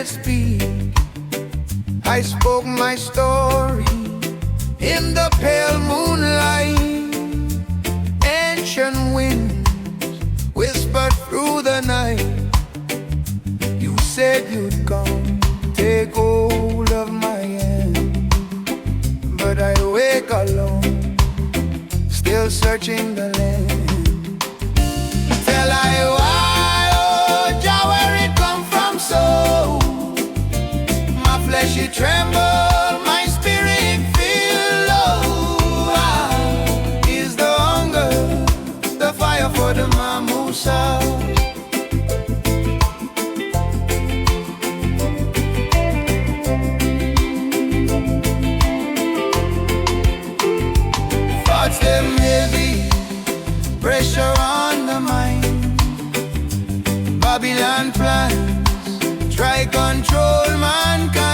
speak. I spoke my story in the pale moonlight. Ancient winds whispered through the night. You said you'd come, take hold of my hand, but I wake alone, still searching the land. Tell I why, oh Jah, where it come from so? My flesh it tremble, my spirit feel low. Is the hunger, the fire for the Mamusa? Thoughts them heavy, pressure on the mind. Babylon plans, try control mankind.